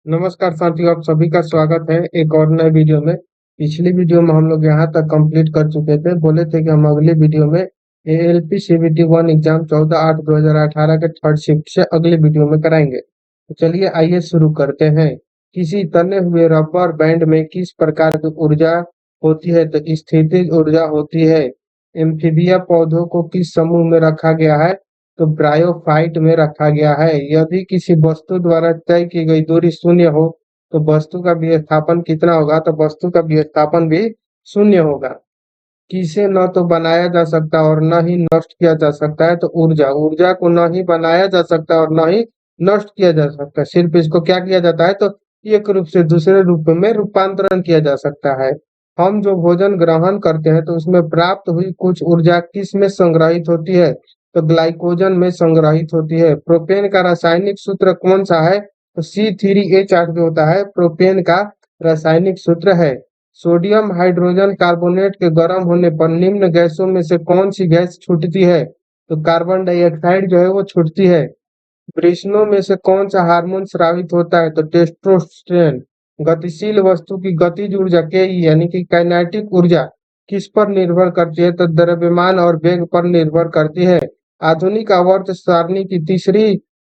नमस्कार साथियों, आप सभी का स्वागत है एक और नए वीडियो में। पिछली वीडियो में हम लोग यहाँ तक कंप्लीट कर चुके थे। बोले थे कि हम अगली वीडियो में एएलपी सीबीटी 1 एग्जाम 14/8/2018 के थर्ड शिफ्ट से अगली वीडियो में कराएंगे। तो चलिए आइए शुरू करते हैं। किसी तने हुए रबर बैंड में किस प्रकार की ऊर्जा होती है? तो स्थितिज ऊर्जा होती है। एम्फीबिया पौधों को किस समूह में रखा गया है? तो ब्रायोफाइट में रखा गया है। यदि किसी वस्तु द्वारा तय की गई दूरी शून्य हो तो वस्तु का विस्थापन कितना होगा? तो वस्तु का विस्थापन भी शून्य होगा। किसे न तो बनाया जा सकता और न ही नष्ट किया जा सकता है? तो ऊर्जा ऊर्जा को न ही बनाया जा सकता और न ही नष्ट किया जा सकता, सिर्फ इसको क्या किया जाता है? तो एक रूप से दूसरे रूप में रूपांतरण किया जा सकता है। हम जो भोजन ग्रहण करते हैं तो उसमें प्राप्त हुई कुछ ऊर्जा किस में संग्रहित होती है? तो ग्लाइकोजन में संग्रहित होती है। प्रोपेन का रासायनिक सूत्र कौन सा है? तो C3H8 जो होता है प्रोपेन का रासायनिक सूत्र है। सोडियम हाइड्रोजन कार्बोनेट के गर्म होने पर निम्न गैसों में से कौन सी गैस छूटती है? तो कार्बन डाइऑक्साइड जो है वो छूटती है। वृषणों में से कौन सा हार्मोन स्रावित होता है? तो टेस्टोस्टेरोन। गतिशील वस्तु की गतिज ऊर्जा के यानी कि काइनेटिक ऊर्जा किस पर निर्भर करती है? तो द्रव्यमान और वेग पर निर्भर करती है। आधुनिक आवर्त सारणी की तीसरी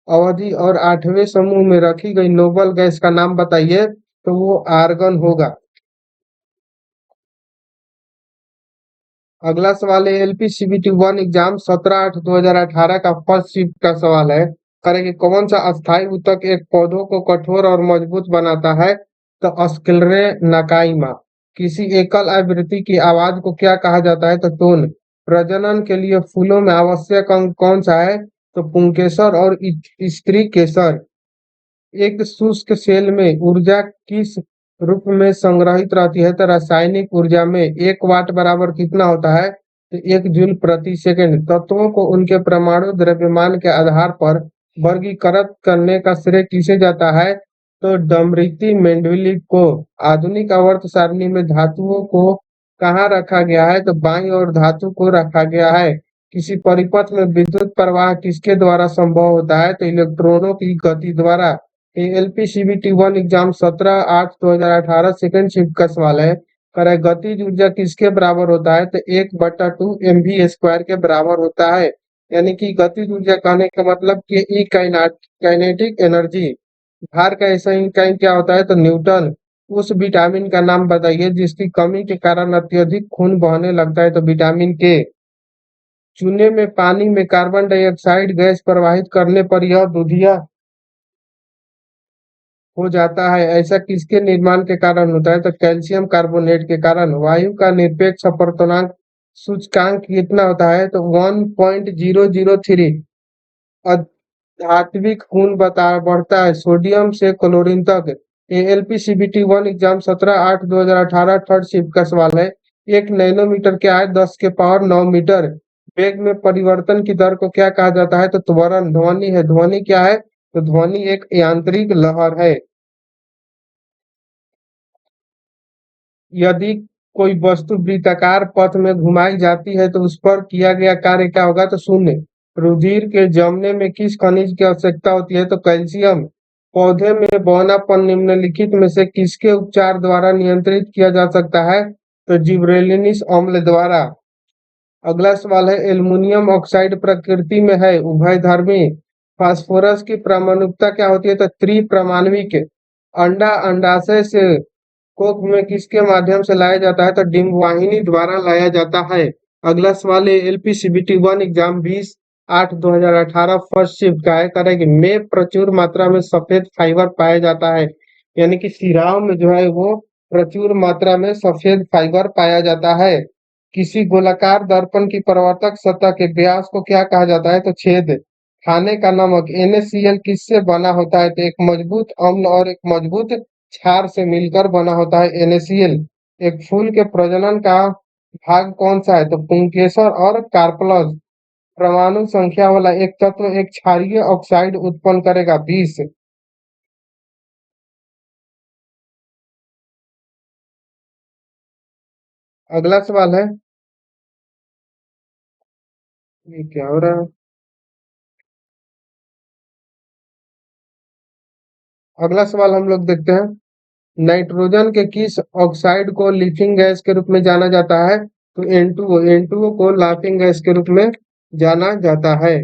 अवधि और आठवें समूह में रखी गई नोबल गैस का नाम बताइए। तो वो आर्गन होगा। अगला सवाल है एलपी सीबीटी 1 एग्जाम 17/8/2018 का फर्स्ट शिफ्ट का सवाल है। करेंगे कौन सा अस्थायी ऊतक एक पौधों को कठोर और मजबूत बनाता है? तो स्क्लेरे नाकाइमा। किसी एकल आवृत्ति की आवाज को क्या कहा जाता है? तो टोन। प्रजनन के लिए फूलों में आवश्यक अंग कौन सा है? तो पुंकेसर और स्त्री केसर। एक शुष्क सेल में ऊर्जा किस रूप में संग्रहित रहती है? तो रासायनिक ऊर्जा में। 1 वाट बराबर कितना होता है? तो 1 जूल प्रति सेकंड। तत्वों को उनके परमाणु द्रव्यमान के आधार पर वर्गीकृत करने का श्रेय किसे जाता है? तो डमरिती मेंडलीव को। आधुनिक आवर्त सारणी में धातुओं को कहाँ रखा गया है? तो बाईं ओर धातु को रखा गया है। किसी परिपथ में विद्युत प्रवाह किसके द्वारा संभव होता है? तो इलेक्ट्रॉनों की गति द्वारा। LP CBT 1 exam 17/8/2018 second shift का सवाल है। कर गतिज ऊर्जा किसके बराबर होता है? तो 1/2 mv² के बराबर होता है। यानी कि गतिज ऊर्जा कहने का मतलब कि ई काइनेटिक एनर्जी। भार का ऐसा इकाई क्या होता है? तो न्यूटन। उस विटामिन का नाम बताइए जिसकी कमी के कारण अत्यधिक खून बहने लगता है? तो विटामिन के। चूने में पानी में कार्बन डाइऑक्साइड गैस प्रवाहित करने पर यह दूधिया हो जाता है, ऐसा किसके निर्माण के कारण होता है? तो कैल्शियम कार्बोनेट के कारण। वायु का निरपेक्ष अपवर्तनांक सूचकांक कितना होता है? तो 1.003। धात्विक खून बता बढ़ता है सोडियम से क्लोरीन तक। ALP CBT 1 exam 17/8/2018 third shift का सवाल है। 1 नैनोमीटर क्या है? 10⁻⁹मीटर। वेग में परिवर्तन की दर को क्या कहा जाता है? तो त्वरण। ध्वनि है। ध्वनि क्या है? तो ध्वनि एक यांत्रिक लहर है। यदि कोई वस्तु वृत्ताकार पथ में घुमाई जाती है तो उस पर किया गया कार्य क्या होगा? तो शून्य। रुधिर के जमने में किस खनिज की आवश्यकता होती है? तो कैल्शियम। पौधे में बौनापन निम्नलिखित में से किसके उपचार द्वारा नियंत्रित किया जा सकता है? तो जिब्रेलिनिस अम्ल द्वारा। अगला सवाल है एल्युमिनियम ऑक्साइड प्रकृति में है उभयधर्मी। फास्फोरस की प्रामाणिकता क्या होती है? तो त्रिप्रमाणविक। अंडा अंडाशय से कोख में किसके माध्यम से लाया जाता है? तो डिम्बवाहिनी द्वारा लाया जाता है। अगला सवाल है LP CBT 1 exam 20/8/2018 first shift का है। करेंगे में प्रचुर मात्रा में सफेद फाइबर पाया जाता है। यानी कि शिराओं में जो है वो प्रचुर मात्रा में सफेद फाइबर पाया जाता है। किसी गोलाकार दर्पण की परावर्तक सतह के व्यास को क्या कहा जाता है? तो छेद। खाने का नमक NaCl किससे बना होता है? तो एक मजबूत अम्ल और एक मजबूत क्षार से मिलकर बना होता है NaCl। एक फूल के प्रजनन का भाग कौन सा है? तो पुंकेसर और कार्पल्स। परमाणु संख्या वाला एक तत्व एक क्षारीय ऑक्साइड उत्पन्न करेगा 20। अगला सवाल है। ये क्या हो रहा है? अगला सवाल हम लोग देखते हैं, नाइट्रोजन के किस ऑक्साइड को लीफिंग गैस के रूप में जाना जाता है? तो N2O को लाफिंग गैस के रूप में जाना जाता है।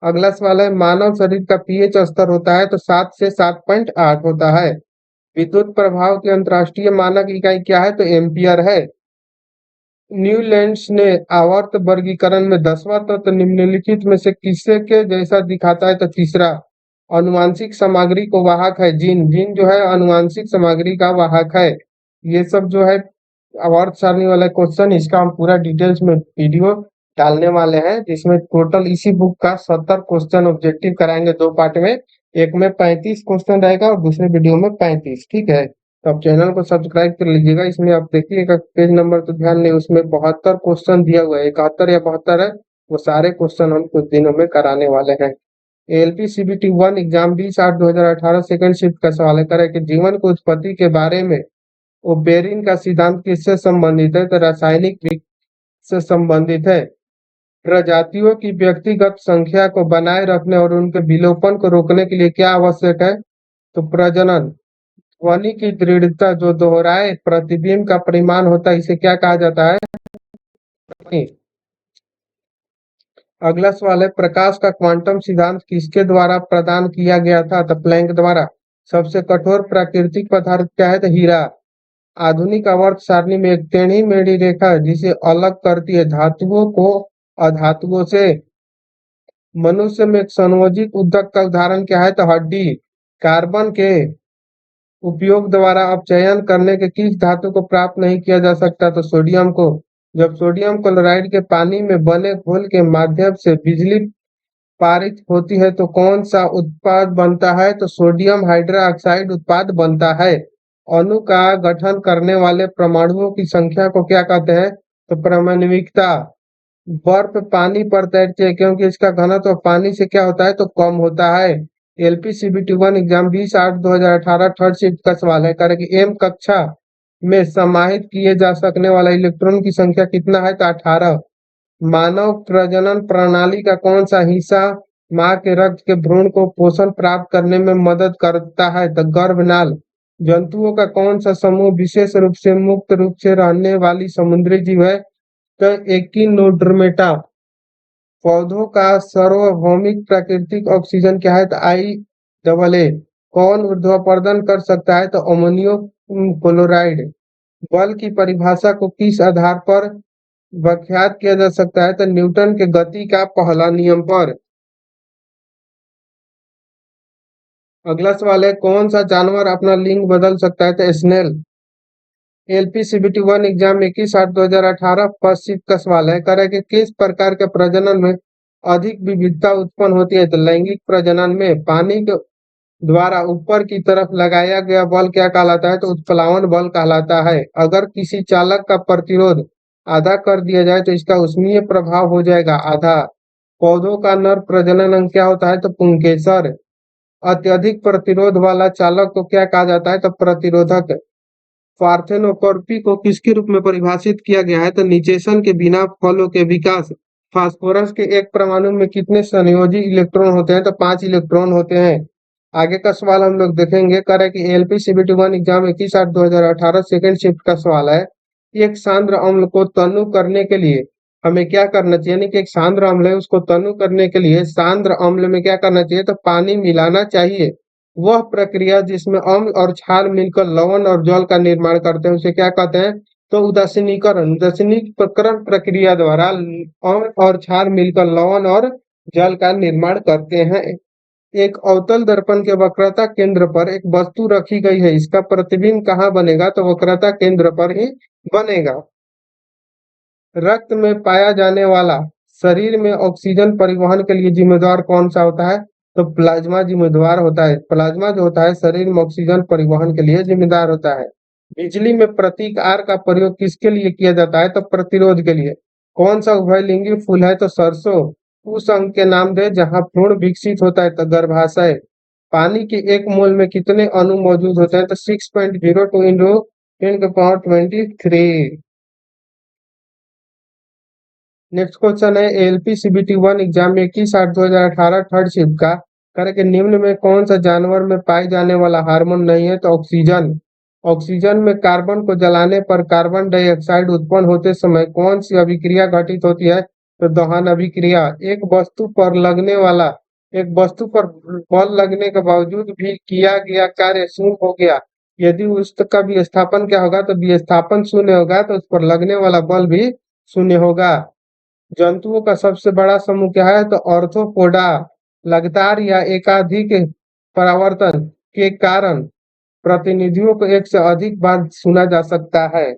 अगला सवाल है, मानव शरीर का पीएच स्तर होता है तो 7 से 7.8 होता है। विद्युत प्रभाव की अंतर्राष्ट्रीय मानक इकाई क्या है? तो एम्पियर है। न्यूलैंड्स ने आवर्त वर्गीकरण में 10वां तत्व निम्नलिखित में से किससे के जैसा दिखाता है? तो तीसरा, अनुवांशिक सामग्री को वाहक है। जीन जीन जो है अनुवांशिक सामग्री का वाहक है। ये सब जो है आवर्त सारणी वाला क्वेश्चन, इसका हम पूरा डिटेल्स में वीडियो डालने वाले हैं, जिसमें टोटल इसी बुक का 70 क्वेश्चन ऑब्जेक्टिव कराएंगे 2 पार्ट में। एक में 35 क्वेश्चन रहेगा और दूसरे वीडियो में 35। ठीक है, तो आप चैनल को सब्सक्राइब कर लीजिएगा। इसमें आप देखिएगा पेज नंबर तो ध्यान नहीं, उसमें 72 क्वेश्चन दिया हुआ है, 71 या 72 है। वो सारे क्वेश्चन हम कुछ दिनों में कराने वाले हैं। LP CBT 1 exam 20/8/2018 second shift का सवाल है, करे कि जीवन की उत्पत्ति के बारे में ओबेरिन का सिद्धांत किससे संबंधित है? तो रासायनिक से संबंधित है। प्रजातियों की व्यक्तिगत संख्या को बनाए रखने और उनके विलोपन को रोकने के लिए क्या आवश्यक है? तो प्रजनन। ध्वनि की दृढ़ता जो दोहराए प्रतिबिंब का परिमाण होता है, इसे क्या कहा जाता है? ध्वनि। अगला सवाल है, प्रकाश का क्वांटम सिद्धांत किसके द्वारा प्रदान किया गया था? तो प्लैंक द्वारा। सबसे कठोर प्राकृतिक पदार्थ क्या है? तो हीरा। आधुनिक आवर्त सारणी में एक टेढ़ी मेढ़ी रेखा जिसे अलग करती है धातुओं को अधातुओं से। मनुष्य में एक संयोजित ऊतक का उदाहरण क्या है? तो हड्डी। कार्बन के उपयोग द्वारा अपचयन करने के किस धातु को प्राप्त नहीं किया जा सकता? तो सोडियम को। जब सोडियम क्लोराइड के पानी में बने घोल के माध्यम से बिजली पारित होती है तो कौन सा उत्पाद बनता है? तो सोडियम हाइड्रोक्साइड उत्पाद बनता है। अणु का गठन करने वाले परमाणुओं की संख्या को क्या कहते हैं? तो परमाणविकता। बर्फ पानी पर तैरती है क्योंकि इसका घनत्व पानी से क्या होता है? तो कम होता है। एलपीसीबीटी 1 एग्जाम 20/8/2018 थर्ड शिफ्ट का सवाल है, करे कि एम कक्षा में समाहित किए जा सकने वाला इलेक्ट्रॉन की संख्या कितना है? तो 18। मानव प्रजनन प्रणाली का कौन सा हिस्सा माँ के रक्त के भ्रूण को पोषण प्राप्त करने में मदद करता है? तो गर्भनाल। जंतुओं का कौन सा समूह विशेष रूप से मुक्त रूप से रहने वाली समुद्री जीव है? तो एकिनोडर्मेटा। पौधों का सार्वभौमिक प्राकृतिक ऑक्सीजन क्या है? तो IA। कौन ऊर्ध्वाधर कर सकता है? तो अमोनियम क्लोराइड। बल की परिभाषा को किस आधार पर व्याख्यात किया जा सकता है? तो न्यूटन के गति का पहला नियम पर। अगला सवाल है, कौन सा जानवर अपना लिंग बदल सकता है? तो स्नेल। एलपीसीबीटी 1 एग्जाम 21/8/2018 फर्स्ट शिफ्ट का सवाल है, कह रहा है कि किस प्रकार के प्रजनन में अधिक विविधता उत्पन्न होती है? तो लैंगिक प्रजनन में। पानी के द्वारा ऊपर की तरफ लगाया गया बल क्या कहलाता है? तो उत्प्लावन बल कहलाता है। अगर किसी चालक का प्रतिरोध आधा कर दिया जाए तो इसका ऊष्मीय प्रभाव हो जाएगा आधा। पौधों का नर प्रजनन अंग क्या होता है? तो पुंकेसर। अत्यधिक प्रतिरोध वाला चालक को क्या कहा जाता है? तो प्रतिरोधक। पार्थेनोकॉर्पी को किसके रूप में परिभाषित किया गया है? तो निषेचन के बिना फलों के विकास। फास्फोरस के एक परमाणु में कितने संयोजी इलेक्ट्रॉन होते हैं? तो 5 इलेक्ट्रॉन होते हैं। आगे का सवाल हम लोग देखेंगे, कर है कि एलपीसीबीटी 1 एग्जाम 21/8/2018 सेकंड शिफ्ट का सवाल है। एक सांद्र अम्ल को तनु करने के लिए हमें क्या करना चाहिए? यानी कि एक सांद्र अम्ल है, उसको तनु करने के लिए सांद्र अम्ल में क्या करना चाहिए? तो पानी मिलाना चाहिए। वह प्रक्रिया जिसमें अम्ल और क्षार मिलकर लवण और जल का निर्माण करते हैं उसे क्या कहते हैं? तो उदासीनीकरण। उदासीनीकरण प्रक्रिया द्वारा अम्ल और क्षार मिलकर लवण और जल का निर्माण करते हैं। एक अवतल दर्पण के वक्रता केंद्र पर एक वस्तु रखी गई है, इसका प्रतिबिंब कहाँ बनेगा? तो वक्रता केंद्र पर ही बनेगा। रक्त में पाया जाने वाला शरीर में ऑक्सीजन परिवहन के लिए जिम्मेदार कौन सा होता है? तो प्लाज्मा जिम्मेदार होता है। प्लाज्मा जो होता है शरीर में ऑक्सीजन परिवहन के लिए जिम्मेदार होता है। बिजली में प्रतीक R का प्रयोग किसके लिए किया जाता है? तो प्रतिरोध के लिए। कौन सा उभयलिंगी फूल है? तो सरसों। उस अंग के नाम दे जहां भ्रूण विकसित होता है। तो गर्भाशय। पानी के एक मोल में कितने अणु मौजूद होते हैं? तो 6.02 इंटू 10⁻23। नेक्स्ट क्वेश्चन है एलपीसीबीटी 1 एग्जाम में 21/8/2018 थर्ड शिफ्ट का, करे कि निम्न में कौन सा जानवर में पाए जाने वाला हार्मोन नहीं है, तो ऑक्सीजन। ऑक्सीजन में कार्बन को जलाने पर कार्बन डाइऑक्साइड उत्पन्न होते समय कौन सी अभिक्रिया घटित होती है, तो दहन अभिक्रिया। एक वस्तु पर बल लगने के बावजूद भी किया गया कार्य शून्य हो गया, यदि उसका विस्थापन क्या होगा, तो विस्थापन शून्य होगा, तो उस पर लगने वाला बल भी शून्य होगा। जंतुओं का सबसे बड़ा समूह क्या है, तो ऑर्थोपोडा। लगातार या एकाधिक परावर्तन के कारण प्रतिनिधियों को एक से अधिक बार सुना जा सकता है।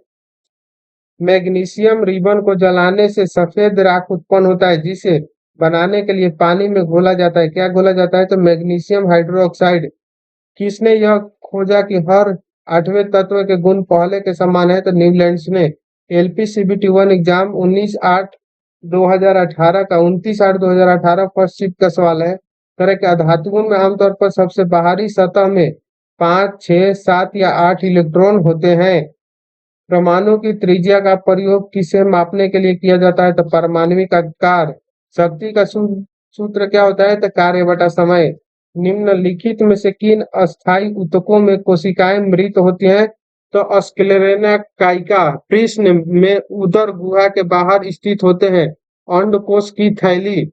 मैग्नीशियम रिबन को जलाने से सफेद राख उत्पन्न होता है, जिसे बनाने के लिए पानी में घोला जाता है। क्या घोला जाता है, तो मैग्नीशियम हाइड्रोक्साइड। किसने यह खोजा कि हर आठवें तत्व के गुण पहले के समान है, तो न्यूलैंड्स ने। LPCVT 1 एग्जाम 19/8/2018 का 29/8/2018 फर्स्ट शिफ्ट का सवाल है। तरह के धातुओं में आमतौर पर सबसे बाहरी सतह में 5, 6, 7 या 8 इलेक्ट्रॉन होते हैं। परमाणु की त्रिज्या का प्रयोग किसे मापने के लिए किया जाता है, तो परमाणविक आकार। शक्ति का सूत्र क्या होता है, तो कार्य बटा समय। निम्नलिखित में से किन अस्थायी ऊतकों में कोशिकाएं मृत होती हैं, तो स्क्लेरेना काइका कृष्ण में उदर गुहा के बाहर स्थित होते हैं। अंडकोश की थैली।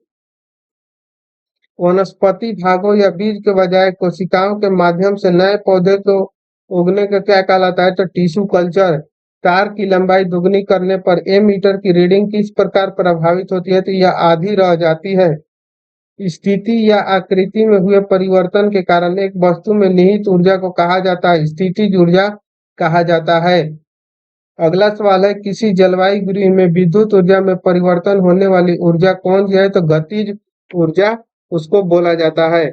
वनस्पति भागों या बीज के बजाय कोशिकाओं के माध्यम से नए पौधे को उगने का क्या कहलाता है, तो टिश्यू कल्चर। तार की लंबाई दुगनी करने पर एमीटर की रीडिंग किस प्रकार प्रभावित होती है, तो यह आधी रह जाती है। स्थिति या आकृति में हुए परिवर्तन के कारण एक वस्तु में निहित ऊर्जा को कहा जाता है, स्थितिज ऊर्जा कहा जाता है। अगला सवाल है, किसी जलवायु गृह में विद्युत ऊर्जा में परिवर्तन होने वाली ऊर्जा कौन सी है, तो गतिज ऊर्जा उसको बोला जाता है।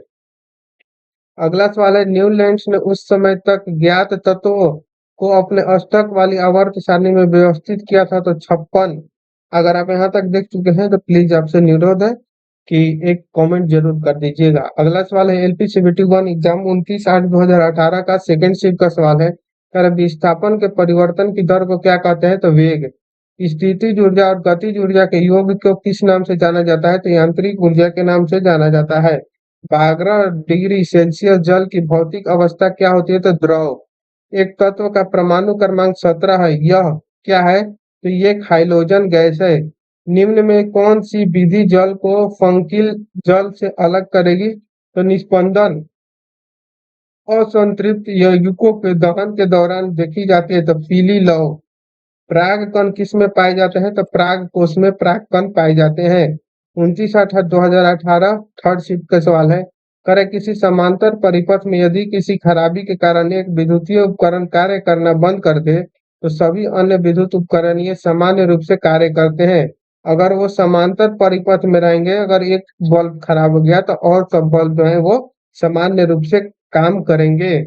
अगला सवाल है, न्यूलैंड्स ने उस समय तक ज्ञात तत्वों को अपने अष्टक वाली आवर्त सारणी में व्यवस्थित किया था, तो 56। अगर आप यहाँ तक देख चुके हैं तो प्लीज आपसे निरोध है कि एक कमेंट जरूर कर दीजिएगा। अगला सवाल है, LPCVT 1 एग्जाम 29/8/2018 का सेकंड शिफ्ट का सवाल है। कर विस्थापन के परिवर्तन की दर को क्या कहते हैं, तो वेग। स्थितिज ऊर्जा और गतिज ऊर्जा के योग को किस नाम से जाना जाता है, तो यांत्रिक ऊर्जा के नाम से जाना जाता है। 12 डिग्री सेल्सियस जल की भौतिक अवस्था क्या होती है, तो द्रव। एक तत्व का परमाणु क्रमांक 17 है, यह क्या है, तो ये एक हाइड्रोजन गैस है। निम्न में कौन सी विधि जल को फंकिल जल से अलग करेगी, तो निस्पंदन। असंतृप्त यौगिकों के दहन के दौरान देखी जाती है, तो पीली लौ। पराग कण किस में पाए जाते हैं, तो पराग कोश में पराग कण पाए जाते हैं। 29/8/2018 थर्ड शिफ्ट का सवाल है। करे किसी समांतर परिपथ में यदि किसी खराबी के कारण एक विद्युतीय उपकरण कार्य करना बंद कर दे, तो सभी अन्य विद्युत उपकरण ये सामान्य रूप से कार्य करते हैं। अगर वो समांतर परिपथ में रहेंगे, अगर एक बल्ब खराब हो गया तो और सब बल्ब जो है वो सामान्य रूप से काम करेंगे।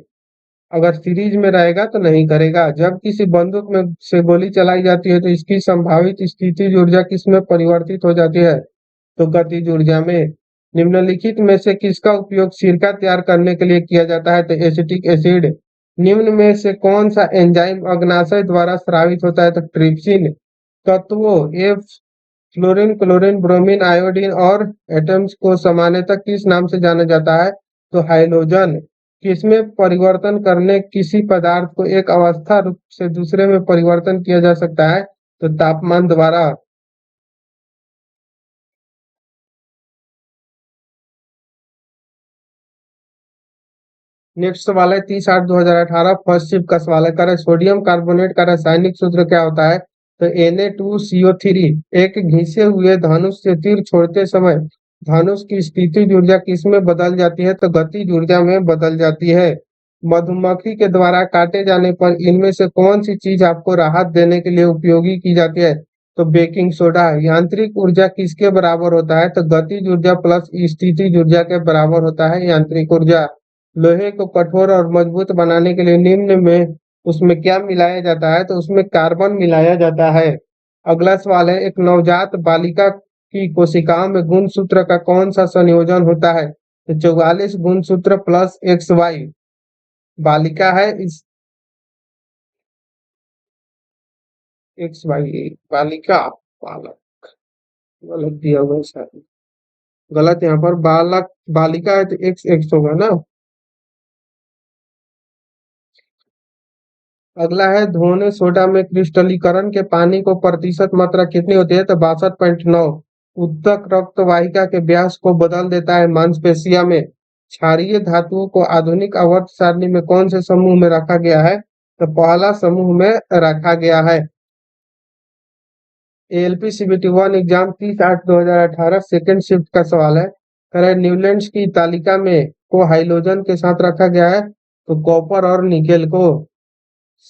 अगर सीरीज में रहेगा तो नहीं करेगा। जब किसी बंदूक में से गोली चलाई जाती है, तो इसकी संभावित स्थितिज ऊर्जा किस में परिवर्तित हो जाती है, तो गतिज ऊर्जा में। निम्नलिखित में से किसका उपयोग सिरका तैयार करने के लिए किया जाता है, तो एसिटिक एसिड। निम्न में से कौन सा एंजाइम अग्नाशय द्वारा स्रावित होता है, तो ट्रिप्सिन। तत्वों ए फ्लोरीन, क्लोरीन, ब्रोमीन, आयोडीन और एटम्स को सामान्यतः किस नाम से जाना जाता है, तो हाइड्रोजन। किसमें परिवर्तन करने किसी पदार्थ को एक अवस्था रूप से दूसरे में परिवर्तन किया जा सकता है, तो तापमान द्वारा। नेक्स्ट सवाल है, 30/8/2018 फर्स्ट शिफ्ट का सवाल है। कर सोडियम कार्बोनेट का रासायनिक सूत्र क्या होता है, तो Na2CO3। एक घिसे हुए धनुष से तीर छोड़ते समय धनुष की स्थितिज ऊर्जा किस में बदल जाती है, तो गतिज ऊर्जा में बदल जाती है। मधुमक्खी के द्वारा काटे जाने पर इनमें से कौन सी चीज आपको राहत देने के लिए उपयोगी की जाती है, तो बेकिंग सोडा। यांत्रिक ऊर्जा किसके बराबर होता है, तो गतिज ऊर्जा प्लस स्थितिज ऊर्जा के बराबर होता है यांत्रिक ऊर्जा। लोहे को कठोर और मजबूत बनाने के लिए निम्न में उसमें क्या मिलाया जाता है, तो उसमें कार्बन मिलाया जाता है। अगला सवाल है, एक नवजात बालिका की कोशिकाओं में गुणसूत्र का कौन सा संयोजन होता है, तो 44 गुणसूत्र प्लस XY। बालिका है इस XY बालिका। बालक गलत दिया हुआ है शायद। गलत, यहाँ पर बालक बालिका है तो एक्स एक्स होगा ना। अगला है, धोने सोडा में क्रिस्टलीकरण के पानी को प्रतिशत मात्रा कितनी होती है, तो 62.9। उत्तक रक्त वाहिका के व्यास को बदल देता है मांसपेशिया में। क्षारीय धातुओं को आधुनिक आवर्त सारणी में कौन से समूह में रखा गया है, तो पहला समूह में रखा गया है। ALP CBT one exam 30/8/2018 second shift का सवाल है। करें, न्यूलैंड्स की तालिका में को हाइड्रोजन के साथ रखा गया है, तो कॉपर और निकेल को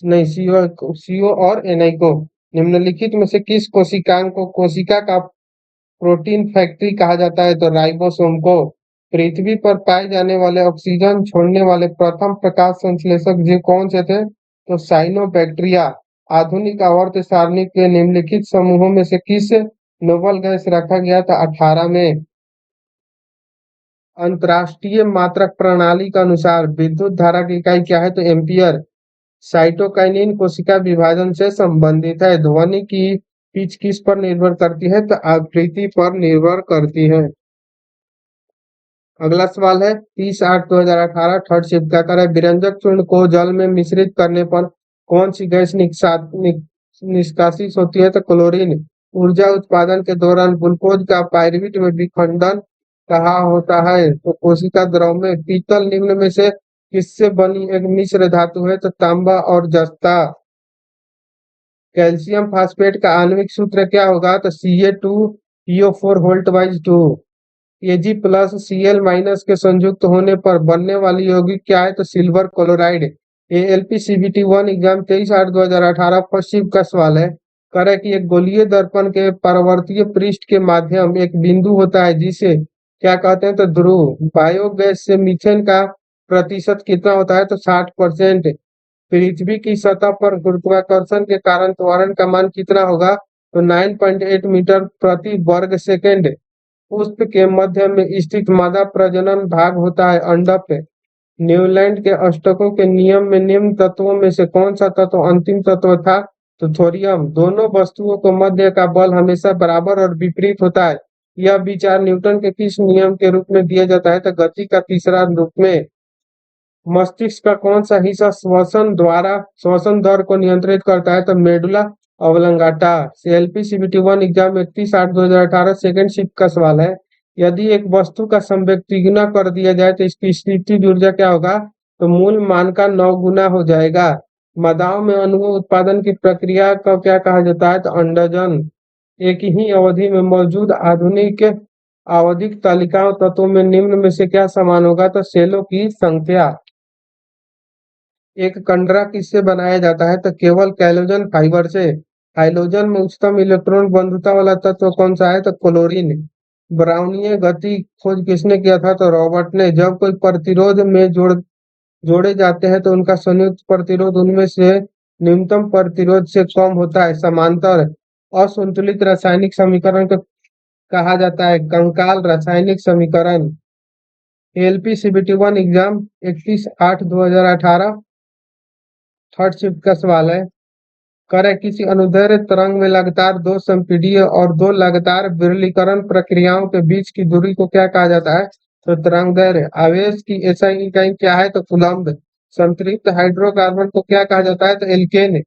नहीं, सीओ और एनआई को। निम्नलिखित में से किस कोशिकांग को कोशिका का प्रोटीन फैक्ट्री कहा जाता है, तो राइबोसोम को। पृथ्वी पर पाए जाने वाले ऑक्सीजन छोड़ने वाले प्रथम प्रकाश संश्लेषक जीव कौन से थे, तो साइनोबैक्टीरिया। आधुनिक आवर्त सारणी के निम्नलिखित समूहों में से किस नोबल गैस रखा गया था 18 में। अंतरराष्ट्रीय मात्रक प्रणाली के अनुसार विद्युत धारा की इकाई क्या है, तो एम्पियर। साइटोकाइनिन कोशिका विभाजन से संबंधित है। ध्वनि की पिच किस पर निर्भर करती है, तो आवृत्ति पर निर्भर करती है। अगला सवाल है, 30/8/2018 थर्ड शिफ्ट का कर है, विरंजक चूर्ण को जल में मिश्रित करने पर कौन सी गैस निष्कासित होती है, तो क्लोरीन। ऊर्जा उत्पादन के दौरान ग्लूकोज का पायरुवेट में विखंडन कहा होता है, तो कोशिका द्रव में। पीतल निम्न में से किससे बनी एक मिश्र धातु है, तो तांबा और जस्ता। कैल्शियम फास्फेट का आणविक सूत्र क्या होगा, तो Ca2PO4 वोल्ट बाइज 2। Ag प्लस Cl माइनस के संयुक्त होने पर बनने वाली यौगिक क्या है, तो silver chloride. ALP CBT one exam 23/8/2018 पश्चिम का सवाल है। करे कि एक गोलीय दर्पण के परावर्तीय पृष्ठ के माध्यम एक बिंदु होता है जिसे क्या कहते हैं, तो ध्रुव। बायोगैस से मीथेन का प्रतिशत कितना होता है, तो 60%। पृथ्वी की सतह पर गुरुत्वाकर्षण के कारण त्वरण का मान कितना होगा, तो 9.8 मीटर प्रति वर्ग सेकेंड। पुष्प के मध्य में स्थित मादा प्रजनन भाग होता है अंडक। न्यूलैंड के अष्टकों के नियम में निम्न तत्वों में से कौन सा तत्व अंतिम तत्व था, तो थोरियम। दोनों वस्तुओं को मध्य का बल हमेशा बराबर और विपरीत होता है। यह विचार न्यूटन के किस नियम के रूप में दिया जाता है, तो गति का तीसरा रूप में। मस्तिष्क का कौन सा हिस्सा श्वसन दर को नियंत्रित करता है, तो medulla oblongata. CLP CBT one exam 31/8/2018 second shift का सवाल है। यदि एक वस्तु का संवेग तिगुना कर दिया जाए तो इसकी स्थितिज ऊर्जा क्या होगा, तो मूल मान का 9 गुना हो जाएगा। मादाओं में अणु उत्पादन की प्रक्रिया को क्या कहा जाता है, तो अंडजन। एक ही अवधि में मौजूद आधुनिक आवधिक तालिकाओं तत्वों में निम्न में से क्या समान होगा, तो सेलों की संख्या। एक कंडरा किससे बनाया जाता है, तो केवल कैलोजन फाइबर से। हाइड्रोजन में उच्चतम इलेक्ट्रॉन बंधुता वाला तत्व कौन सा है, तो क्लोरीन। ब्राउनीय गति खोज किसने किया था, तो रॉबर्ट ने। जब कोई प्रतिरोध में जोड़े जाते हैं तो उनका संयुक्त प्रतिरोध उनमें से न्यूनतम प्रतिरोध से कम होता है। समांतर असंतुलित रासायनिक समीकरण को कहा जाता है कंकाल रासायनिक समीकरण। LP CBT one exam 31/8/2018 third shift का सवाल है। करे, किसी अनुदैर्ध्य तरंग में लगातार दो संपीडीय और दो लगातार विरलीकरण प्रक्रियाओं के बीच की दूरी को क्या कहा जाता है, तो तरंग दैर्ध्य। आवेश की एसआई इकाई क्या है, तो कूलम्ब। संतृप्त हाइड्रोकार्बन को क्या कहा जाता है, तो एल्केन।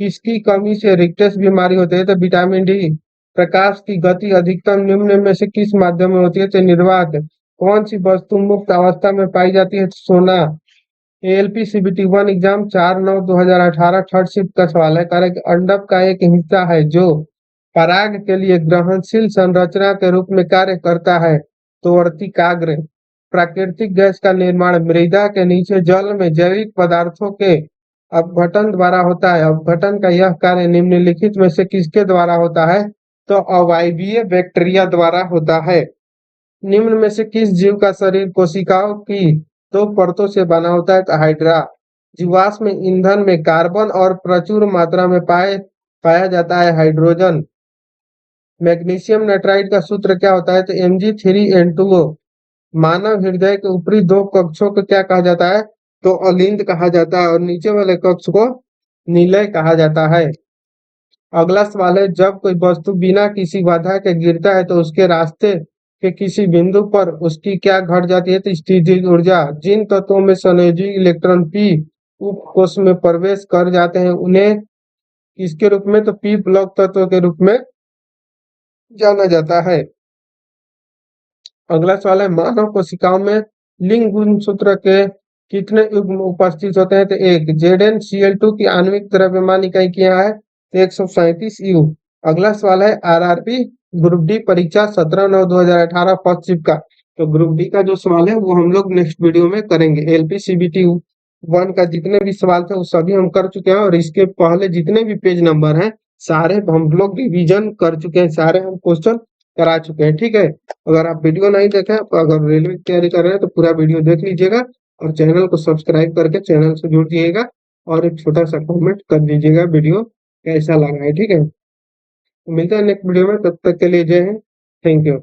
किसकी कमी से रिक्टस बीमारी होती है, तो विटामिन डी। प्रकाश की गति अधिकतम निम्न में से किस माध्यम में होती है, तो निर्वात। कौन सी वस्तु मुक्त अवस्था में पाई जाती है, तो सोना। ALP CBT one exam 4/9/2018 third shift का सवाल है। कारण कि अंडक का एक हिस्सा है जो पराग के लिए ग्रहणशील संरचना के रूप में कार्य करता है, तो वर्तिकाग्र। प्राकृतिक गैस का निर्माण मृदा के नीचे जल में जैविक पदार्थों के अपघटन द्वारा होता है। अपघटन का यह कार्य निम्नलिखित में से किसके द्वारा होता है, तो अवायवीय बैक्टीरिया द्वारा होता है। निम्न में से किस जीव का शरीर कोशिकाओं की दो परतों से बना होता है, तो हाइड्रा। जीवाश्म ईंधन में कार्बन और प्रचुर मात्रा में पाया जाता है हाइड्रोजन। मैग्नीशियम नाइट्राइड का सूत्र क्या होता है, तो Mg3n2o। मानव हृदय के ऊपरी दो कक्षों को क्या कहा जाता है, तो अलिंद कहा जाता है, और नीचे वाले कक्ष को निलय कहा जाता है। अगला सवाल है, जब कोई वस्तु बिना किसी बाधा के गिरता है तो उसके रास्ते के किसी बिंदु पर उसकी क्या घट जाती है, तो स्थितिज ऊर्जा। जिन तत्वों में संयोजी इलेक्ट्रॉन पी उप कोश में प्रवेश कर जाते हैं उन्हें किसके रूप में, तो पी ब्लॉक तत्व के रूप में जाना जाता है। अगला सवाल है, मानव कोशिकाओं में लिंग गुणसूत्र के कितने युग्म उपस्थित होते हैं, तो एक। Zn-Cl2 की आणविक द्रव्यमान इकाई क्या है, तो 137 यू। अगला सवाल है, आरआरबी ग्रुप डी परीक्षा 17/9/2018 फर्स्ट शिफ्ट का, तो ग्रुप डी का जो सवाल है वो हम लोग नेक्स्ट वीडियो में करेंगे। एलपीसीबीटी 1 का जितने भी सवाल थे वो सभी हम कर चुके हैं, और इसके पहले जितने भी पेज नंबर हैं सारे हम लोग रिवीजन कर चुके हैं, सारे हम क्वेश्चन करा चुके हैं। ठीक है, अगर आप वीडियो नहीं देखे तो अगर रेलवे की तैयारी कर रहे हैं तो पूरा वीडियो देख लीजिएगा, और चैनल को सब्सक्राइब करके चैनल से जुड़ जाइएगा, और एक छोटा सा कमेंट कर दीजिएगा वीडियो कैसा लगा है। ठीक है, तो मिलते हैं नेक्स्ट वीडियो में, तब तक के लिए जय हिंद, थैंक यू।